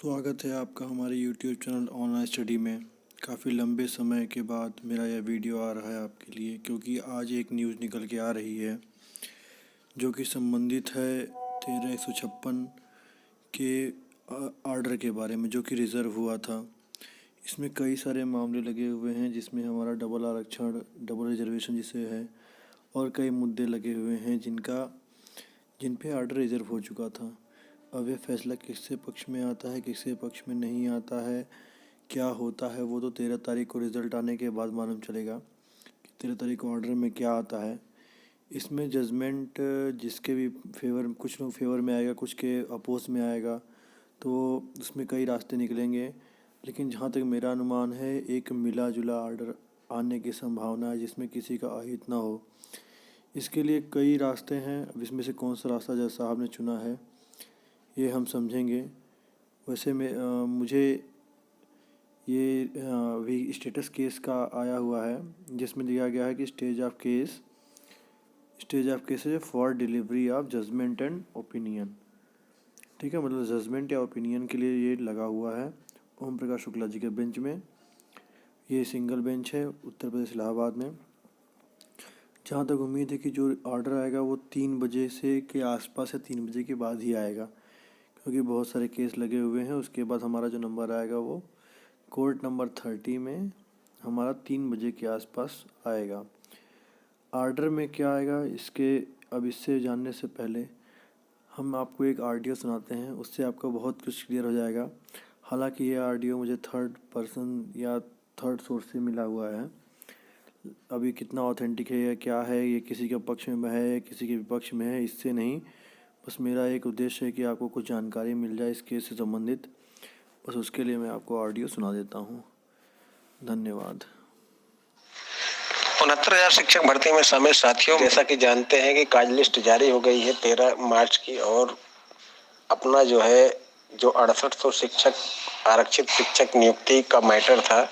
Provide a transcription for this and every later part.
स्वागत है आपका हमारे YouTube चैनल ऑनलाइन स्टडी में। काफ़ी लंबे समय के बाद मेरा यह वीडियो आ रहा है आपके लिए, क्योंकि आज एक न्यूज़ निकल के आ रही है जो कि संबंधित है 13/156 के आर्डर के बारे में, जो कि रिज़र्व हुआ था। इसमें कई सारे मामले लगे हुए हैं, जिसमें हमारा डबल आरक्षण, डबल रिजर्वेशन जिसे है, और कई मुद्दे लगे हुए हैं जिन पे आर्डर रिज़र्व हो चुका था। अब यह फैसला किसके पक्ष में आता है, किसके पक्ष में नहीं आता है, क्या होता है, वो तो 13 तारीख को रिज़ल्ट आने के बाद मालूम चलेगा कि 13 तारीख को ऑर्डर में क्या आता है। इसमें जजमेंट जिसके भी फेवर, कुछ लोग फेवर में आएगा, कुछ के अपोज में आएगा, तो उसमें कई रास्ते निकलेंगे। लेकिन जहाँ तक मेरा अनुमान है, एक मिला जुला ऑर्डर आने की संभावना है, जिसमें किसी का अहित ना हो। इसके लिए कई रास्ते हैं। अब इसमें से कौन सा रास्ता जज साहब ने चुना है, ये हम समझेंगे। वैसे मुझे ये अभी स्टेटस केस का आया हुआ है, जिसमें दिया गया है कि स्टेज ऑफ केस है for delivery of judgement and opinion. ठीक है, मतलब जजमेंट या ओपिनियन के लिए ये लगा हुआ है ओम प्रकाश शुक्ला जी के बेंच में। ये सिंगल बेंच है उत्तर प्रदेश इलाहाबाद में। जहाँ तक उम्मीद है कि जो ऑर्डर आएगा वो 3 बजे से के आसपास या 3 बजे के बाद ही आएगा, क्योंकि बहुत सारे केस लगे हुए हैं। उसके बाद हमारा जो नंबर आएगा वो कोर्ट नंबर 30 में हमारा 3 बजे के आसपास आएगा। आर्डर में क्या आएगा, इससे जानने से पहले हम आपको एक ऑडियो सुनाते हैं, उससे आपको बहुत कुछ क्लियर हो जाएगा। हालांकि ये ऑडियो मुझे थर्ड पर्सन या थर्ड सोर्स से मिला हुआ है। अभी कितना ऑथेंटिक है या क्या है, ये किसी के पक्ष में है, किसी के विपक्ष में है, इससे नहीं। बस मेरा एक उद्देश्य है कि आपको कुछ जानकारी मिल जाए इस केस से संबंधित। बस उसके लिए मैं आपको ऑडियो सुना देता हूँ। धन्यवाद। 69,000 शिक्षक भर्ती में शामिल साथियों, जैसा कि जानते हैं कि कार्ड लिस्ट जारी हो गई है 13 मार्च की, और अपना जो 6800 शिक्षक आरक्षित शिक्षक नियुक्ति का मैटर था,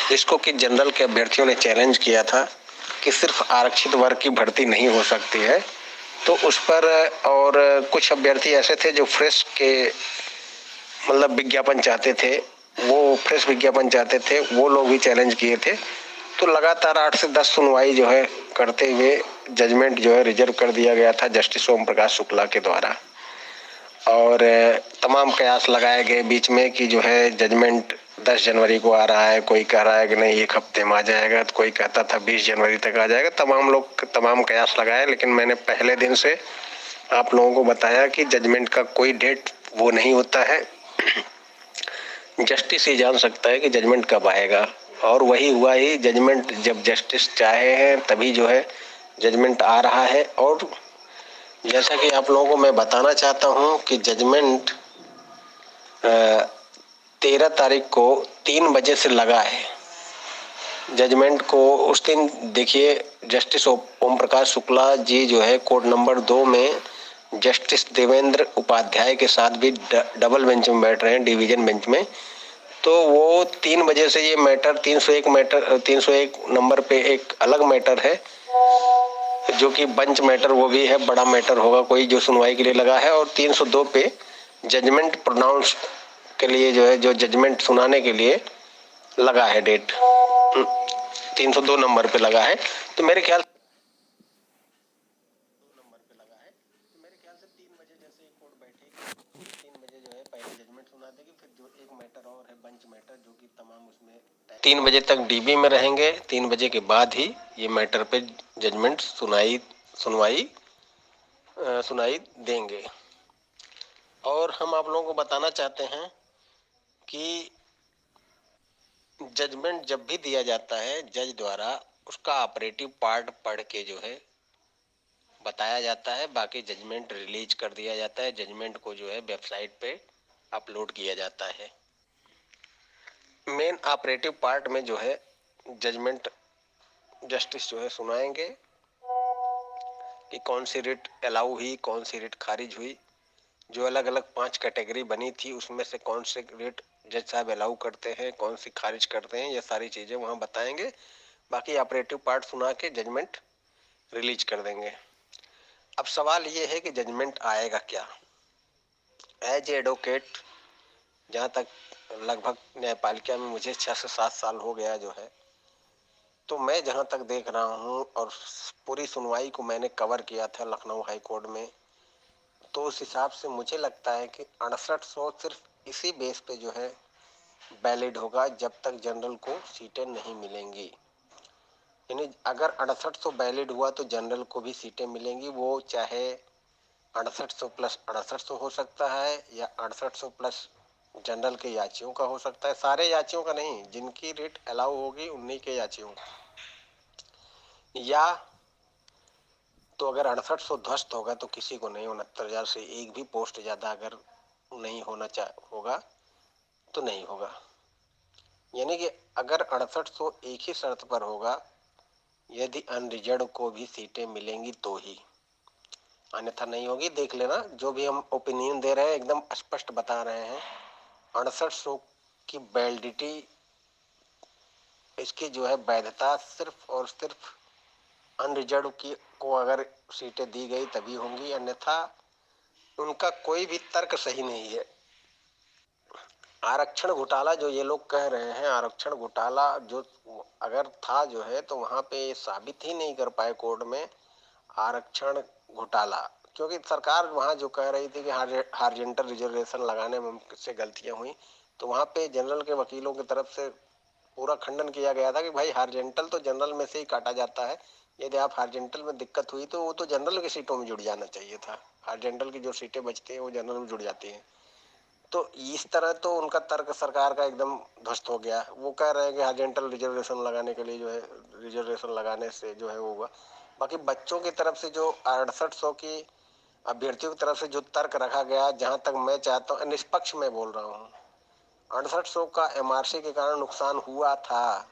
जिसको कि जनरल के अभ्यर्थियों ने चैलेंज किया था कि सिर्फ आरक्षित वर्ग की भर्ती नहीं हो सकती है। तो उस पर और कुछ अभ्यर्थी ऐसे थे जो फ्रेश के मतलब विज्ञापन चाहते थे, वो फ्रेश विज्ञापन चाहते थे, वो लोग भी चैलेंज किए थे। तो लगातार 8 से 10 सुनवाई करते हुए जजमेंट रिजर्व कर दिया गया था जस्टिस ओम प्रकाश शुक्ला के द्वारा। और तमाम कयास लगाए गए बीच में कि जजमेंट 10 जनवरी को आ रहा है, कोई कह रहा है कि नहीं 1 हफ्ते में आ जाएगा, तो कोई कहता था 20 जनवरी तक आ जाएगा। तमाम लोग तमाम कयास लगाए, लेकिन मैंने पहले दिन से आप लोगों को बताया कि जजमेंट का कोई डेट वो नहीं होता है। जस्टिस ही जान सकता है कि जजमेंट कब आएगा, और वही हुआ ही। जजमेंट जब जस्टिस चाहे हैं तभी जजमेंट आ रहा है। और जैसा कि आप लोगों को मैं बताना चाहता हूं कि जजमेंट 13 तारीख को 3 बजे से लगा है। जजमेंट को उस दिन देखिए, justice Om Prakash Shukla ji court number 2 में जस्टिस देवेंद्र उपाध्याय के साथ भी डबल बेंच में बैठ रहे हैं, डिवीजन बेंच में। तो वो 3 बजे से ये मैटर 301 नंबर पे एक अलग मैटर है, जो कि बंच मैटर, वो भी है, बड़ा मैटर होगा कोई जो सुनवाई के लिए लगा है। और 302 पे जजमेंट प्रोनाउंस के लिए जो जजमेंट सुनाने के लिए लगा है डेट, 302 नंबर पे लगा है। तो मेरे ख्याल से 3 बजे जैसे कोर्ट बैठेगी, 3 बजे पहले जजमेंट सुना देगी, फिर जो एक मैटर और है बंच मैटर, जो कि तमाम उसमें 3 बजे तक डीबी में रहेंगे। 3 बजे के बाद ही ये मैटर पे जजमेंट सुनाई देंगे। और हम आप लोगों को बताना चाहते हैं कि जजमेंट जब भी दिया जाता है जज द्वारा, उसका ऑपरेटिव पार्ट पढ़ के बताया जाता है। बाकी जजमेंट रिलीज कर दिया जाता है। जजमेंट को वेबसाइट पे अपलोड किया जाता है। मेन ऑपरेटिव पार्ट में जजमेंट जस्टिस सुनाएंगे कि कौन सी रिट अलाउ हुई, कौन सी रिट खारिज हुई। जो अलग अलग 5 कैटेगरी बनी थी, उसमें से कौन से रिट जज साहब अलाउ करते हैं, कौन सी खारिज करते हैं, ये सारी चीजें वहां बताएंगे। बाकी ऑपरेटिव पार्ट सुना के जजमेंट रिलीज कर देंगे। अब सवाल ये है कि जजमेंट आएगा क्या। एज एडवोकेट जहाँ तक लगभग न्यायपालिका में मुझे 6 से 7 साल हो गया जो है, तो मैं जहाँ तक देख रहा हूँ और पूरी सुनवाई को मैंने कवर किया था लखनऊ हाई कोर्ट में, तो उस हिसाब से मुझे लगता है कि 6800 सिर्फ इसी बेस पे जो है वैलिड होगा जब तक जनरल को सीटें नहीं मिलेंगी। यानी अगर 6800 वैलिड हुआ तो जनरल को भी सीटें मिलेंगी, वो चाहे 6800 प्लस 6800 हो सकता है या 6800 प्लस जनरल के याचियों का हो सकता है, सारे याचियों का नहीं, जिनकी रेट अलाउ होगी उन्हीं के याचियों का। या तो अगर 6800 ध्वस्त होगा तो किसी को नहीं, 69,000 से एक भी पोस्ट ज्यादा अगर नहीं होना होगा तो नहीं होगा। यानी कि अगर 6800 एक ही शर्त पर होगा, यदि अनरिजर्व को भी सीटें मिलेंगी तो ही, अन्यथा नहीं होगी। देख लेना, जो भी हम ओपिनियन दे रहे हैं एकदम स्पष्ट बता रहे हैं। 6800 की वैलिडिटी, इसकी जो है वैधता सिर्फ और सिर्फ अनरिजर्व की को अगर सीटें दी गई तभी होंगी, अन्यथा उनका कोई भी तर्क सही नहीं है। आरक्षण घोटाला जो ये लोग कह रहे हैं, आरक्षण घोटाला जो अगर था जो है, तो वहां पे ये साबित ही नहीं कर पाए कोर्ट में आरक्षण घोटाला, क्योंकि सरकार वहां जो कह रही थी कि हार्जेंटल रिजर्वेशन लगाने में से गलतियां हुई, तो वहां पे जनरल के वकीलों की तरफ से पूरा खंडन किया गया था कि भाई हार्जेंटल तो जनरल में से ही काटा जाता है, यदि आप हार्जेंटल में दिक्कत हुई तो वो तो जनरल की सीटों में जुड़ जाना चाहिए था, हार्जेंटल की जो सीटें बचती हैं वो जनरल में जुड़ जाती हैं। तो इस तरह तो उनका तर्क सरकार का एकदम ध्वस्त हो गया। वो कह रहे हैं कि हार्जेंटल रिजर्वेशन लगाने के लिए जो है, रिजर्वेशन लगाने से जो है वो होगा। बाकी बच्चों की तरफ से जो 6800 की अभ्यर्थियों की तरफ से जो तर्क रखा गया, जहां तक मैं चाहता हूँ, निष्पक्ष मैं बोल रहा हूँ, 6800 का एमआरसी के कारण नुकसान हुआ था,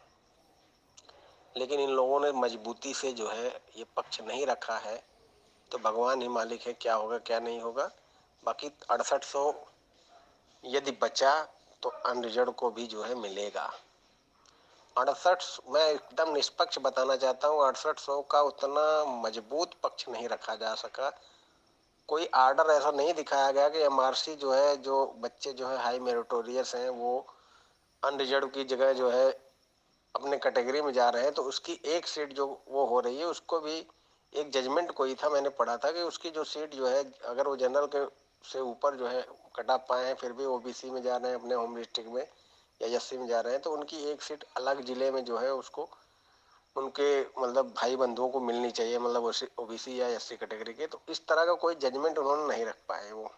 लेकिन इन लोगों ने मजबूती से जो है ये पक्ष नहीं रखा है। तो भगवान ही मालिक है क्या होगा क्या नहीं होगा। बाकी 6800 यदि बचा तो अनरिजर्व को भी जो है मिलेगा। 68, मैं एकदम निष्पक्ष बताना चाहता हूँ, 6800 का उतना मजबूत पक्ष नहीं रखा जा सका। कोई आर्डर ऐसा नहीं दिखाया गया कि एमआरसी जो है, जो बच्चे जो है हाई मेरिटोरियस हैं वो अनरिजर्व की जगह जो है अपने कैटेगरी में जा रहे हैं, तो उसकी एक सीट जो वो हो रही है उसको भी एक जजमेंट कोई था, मैंने पढ़ा था कि उसकी जो सीट जो है, अगर वो जनरल के से ऊपर जो है कटा पाए हैं, फिर भी ओबीसी में जा रहे हैं अपने होम डिस्ट्रिक्ट में या एससी में जा रहे हैं, तो उनकी एक सीट अलग जिले में जो है उसको उनके मतलब भाई बंधुओं को मिलनी चाहिए, मतलब ओबीसी या एससी कैटेगरी के। तो इस तरह का कोई जजमेंट उन्होंने नहीं रख पाए वो।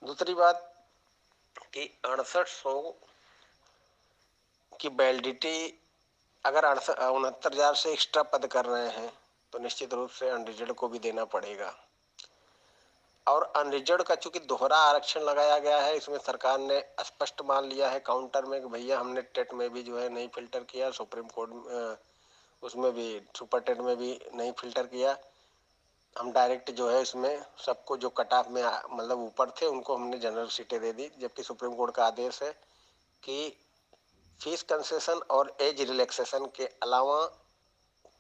दूसरी बात कि 6800 की वैलिडिटी, अगर 69,000 से एक्स्ट्रा पद कर रहे हैं तो निश्चित रूप से अनरिजर्व को भी देना पड़ेगा। और अनरिजर्व का चूंकि दोहरा आरक्षण लगाया गया है, इसमें सरकार ने स्पष्ट मान लिया है काउंटर में कि भैया हमने टेट में भी जो है नहीं फिल्टर किया, सुप्रीम कोर्ट उसमें भी सुपर टेट में भी नहीं फिल्टर किया, हम डायरेक्ट जो है इसमें सबको जो कट ऑफ में मतलब ऊपर थे उनको हमने जनरल सीटें दे दी। जबकि सुप्रीम कोर्ट का आदेश है कि फीस कंसेशन और एज रिलैक्सेशन के अलावा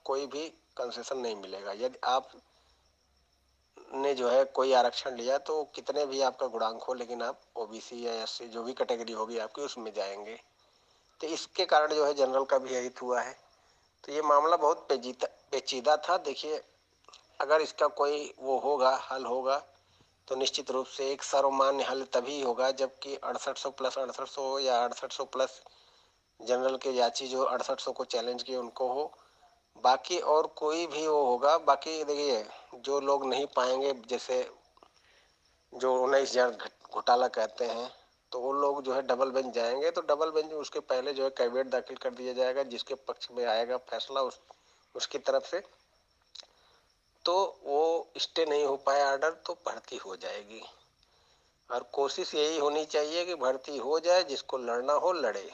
कोई भी कंसेशन नहीं मिलेगा। यदि आप ने जो है कोई आरक्षण लिया तो कितने भी आपका गुणांक हो, लेकिन आप ओबीसी या एससी जो भी कैटेगरी होगी आपकी उसमें जाएंगे। तो इसके कारण जो है जनरल का भी हित हुआ है। तो ये मामला बहुत पेचीदा था। देखिए, अगर इसका कोई वो होगा, हल होगा, तो निश्चित रूप से एक सर्वमान्य हल तभी होगा जबकि 6800 प्लस 6800 हो या 6800 प्लस जनरल के याची जो 6800 को चैलेंज किए उनको हो। बाकी और कोई भी वो होगा। बाकी देखिए, जो लोग नहीं पाएंगे, जैसे जो 19,000 घोटाला कहते हैं, तो वो लोग जो है डबल बेंच जाएंगे, तो डबल बेंच में उसके पहले जो है कैविएट दाखिल कर दिया जाएगा, जिसके पक्ष में आएगा फैसला उसकी तरफ से, तो वो स्टे नहीं हो पाया ऑर्डर तो भर्ती हो जाएगी। और कोशिश यही होनी चाहिए कि भर्ती हो जाए, जिसको लड़ना हो लड़े।